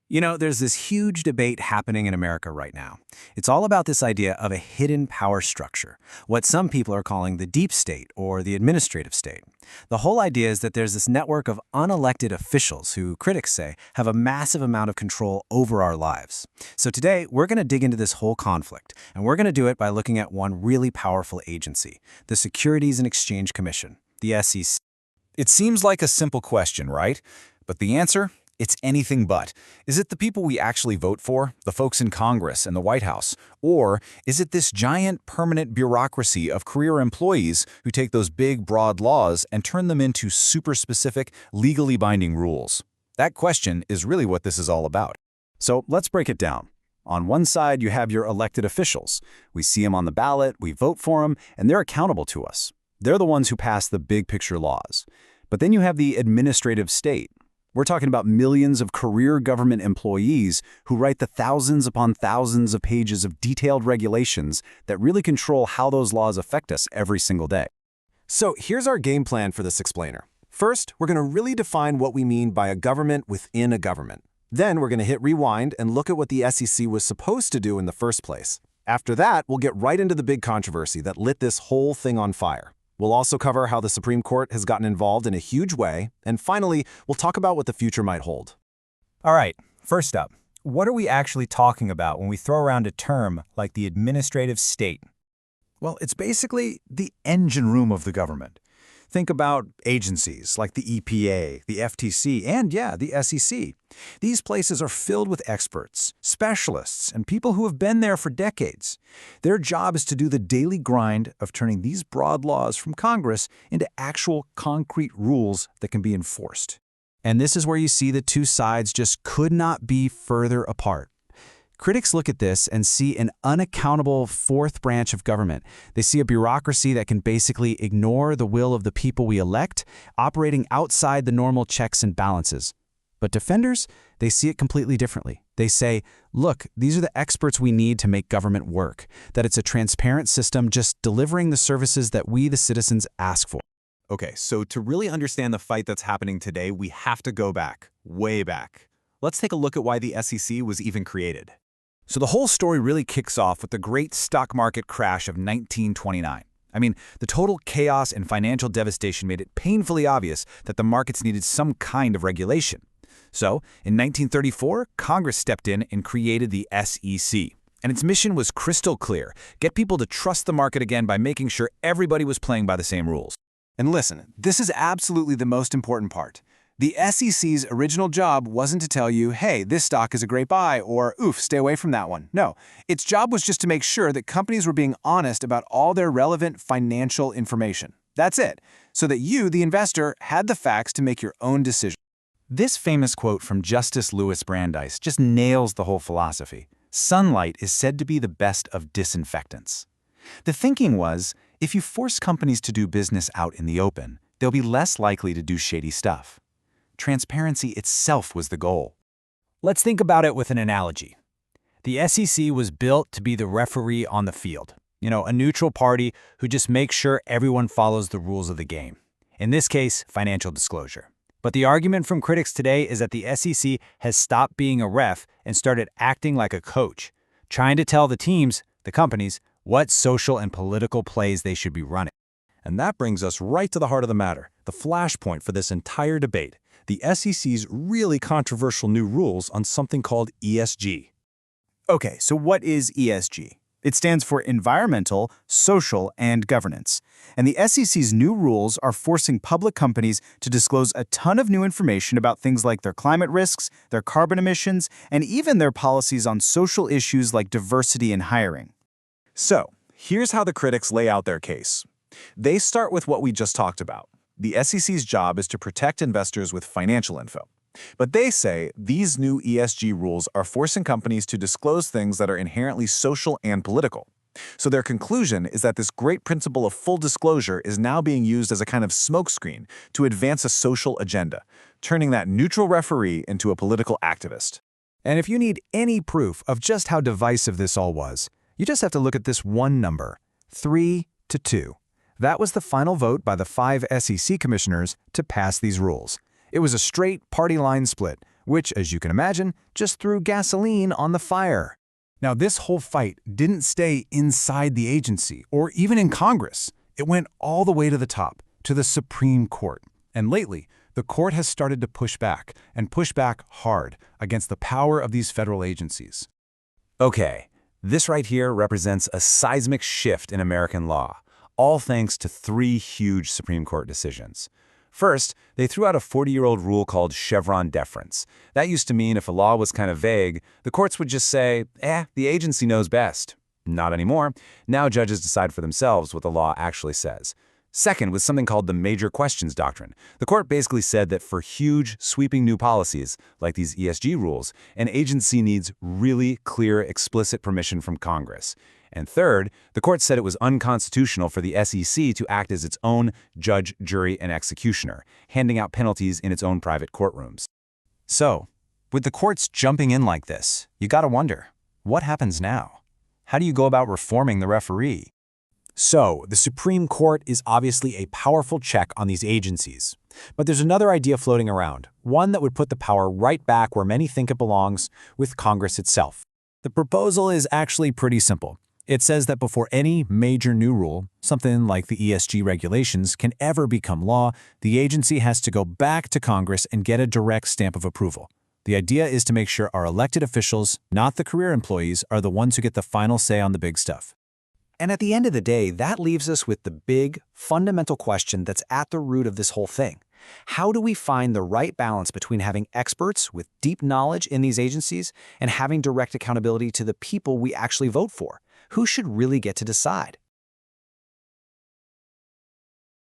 You know, there's this huge debate happening in America right now. It's all about this idea of a hidden power structure, what some people are calling the deep state or the administrative state. The whole idea is that there's this network of unelected officials who, critics say, have a massive amount of control over our lives. So today, we're going to dig into this whole conflict, and we're going to do it by looking at one really powerful agency, the Securities and Exchange Commission, the SEC. It seems like a simple question, right? But the answer? It's anything but. Is it the people we actually vote for, the folks in Congress and the White House? Or is it this giant permanent bureaucracy of career employees who take those big, broad laws and turn them into super specific, legally binding rules? That question is really what this is all about. So let's break it down. On one side, you have your elected officials. We see them on the ballot, we vote for them, and they're accountable to us. They're the ones who pass the big picture laws. But then you have the administrative state. We're talking about millions of career government employees who write the thousands upon thousands of pages of detailed regulations that really control how those laws affect us every single day. So here's our game plan for this explainer. First, we're going to really define what we mean by a government within a government. Then we're going to hit rewind and look at what the SEC was supposed to do in the first place. After that, we'll get right into the big controversy that lit this whole thing on fire. We'll also cover how the Supreme Court has gotten involved in a huge way, and finally, we'll talk about what the future might hold. All right, first up, what are we actually talking about when we throw around a term like the administrative state? Well, it's basically the engine room of the government. Think about agencies like the EPA, the FTC, and the SEC. These places are filled with experts, specialists, and people who have been there for decades. Their job is to do the daily grind of turning these broad laws from Congress into actual concrete rules that can be enforced. And this is where you see the two sides just could not be further apart. Critics look at this and see an unaccountable fourth branch of government. They see a bureaucracy that can basically ignore the will of the people we elect, operating outside the normal checks and balances. But defenders, they see it completely differently. They say, look, these are the experts we need to make government work, that it's a transparent system just delivering the services that we, the citizens, ask for. Okay, so to really understand the fight that's happening today, we have to go back, way back. Let's take a look at why the SEC was even created. So the whole story really kicks off with the great stock market crash of 1929. I mean, the total chaos and financial devastation made it painfully obvious that the markets needed some kind of regulation. So, in 1934, Congress stepped in and created the SEC. And its mission was crystal clear: get people to trust the market again by making sure everybody was playing by the same rules. And listen, this is absolutely the most important part. The SEC's original job wasn't to tell you, hey, this stock is a great buy, or oof, stay away from that one. No, its job was just to make sure that companies were being honest about all their relevant financial information. That's it, so that you, the investor, had the facts to make your own decision. This famous quote from Justice Louis Brandeis just nails the whole philosophy. Sunlight is said to be the best of disinfectants. The thinking was, if you force companies to do business out in the open, they'll be less likely to do shady stuff. Transparency itself was the goal. Let's think about it with an analogy. The SEC was built to be the referee on the field. You know, a neutral party who just makes sure everyone follows the rules of the game. In this case, financial disclosure. But the argument from critics today is that the SEC has stopped being a ref and started acting like a coach, trying to tell the teams, the companies, what social and political plays they should be running. And that brings us right to the heart of the matter, the flashpoint for this entire debate. The SEC's really controversial new rules on something called ESG. Okay, so what is ESG? It stands for Environmental, Social, and Governance. And the SEC's new rules are forcing public companies to disclose a ton of new information about things like their climate risks, their carbon emissions, and even their policies on social issues like diversity and hiring. So, here's how the critics lay out their case. They start with what we just talked about. The SEC's job is to protect investors with financial info. But they say these new ESG rules are forcing companies to disclose things that are inherently social and political. So their conclusion is that this great principle of full disclosure is now being used as a kind of smokescreen to advance a social agenda, turning that neutral referee into a political activist. And if you need any proof of just how divisive this all was, you just have to look at this one number, 3-2. That was the final vote by the 5 SEC commissioners to pass these rules. It was a straight party line split, which, as you can imagine, just threw gasoline on the fire. Now, this whole fight didn't stay inside the agency or even in Congress. It went all the way to the top, to the Supreme Court. And lately, the court has started to push back, and push back hard, against the power of these federal agencies. Okay, this right here represents a seismic shift in American law, all thanks to 3 huge Supreme Court decisions. First, they threw out a 40-year-old rule called Chevron deference. That used to mean if a law was kind of vague, the courts would just say, the agency knows best. Not anymore. Now judges decide for themselves what the law actually says. Second was something called the major questions doctrine. The court basically said that for huge, sweeping new policies, like these ESG rules, an agency needs really clear, explicit permission from Congress. And third, the court said it was unconstitutional for the SEC to act as its own judge, jury, and executioner, handing out penalties in its own private courtrooms. So, with the courts jumping in like this, you gotta wonder, what happens now? How do you go about reforming the referee? So, the Supreme Court is obviously a powerful check on these agencies. But there's another idea floating around, one that would put the power right back where many think it belongs, with Congress itself. The proposal is actually pretty simple. It says that before any major new rule, something like the ESG regulations, can ever become law, the agency has to go back to Congress and get a direct stamp of approval. The idea is to make sure our elected officials, not the career employees, are the ones who get the final say on the big stuff. And at the end of the day, that leaves us with the big, fundamental question that's at the root of this whole thing. How do we find the right balance between having experts with deep knowledge in these agencies and having direct accountability to the people we actually vote for? Who should really get to decide?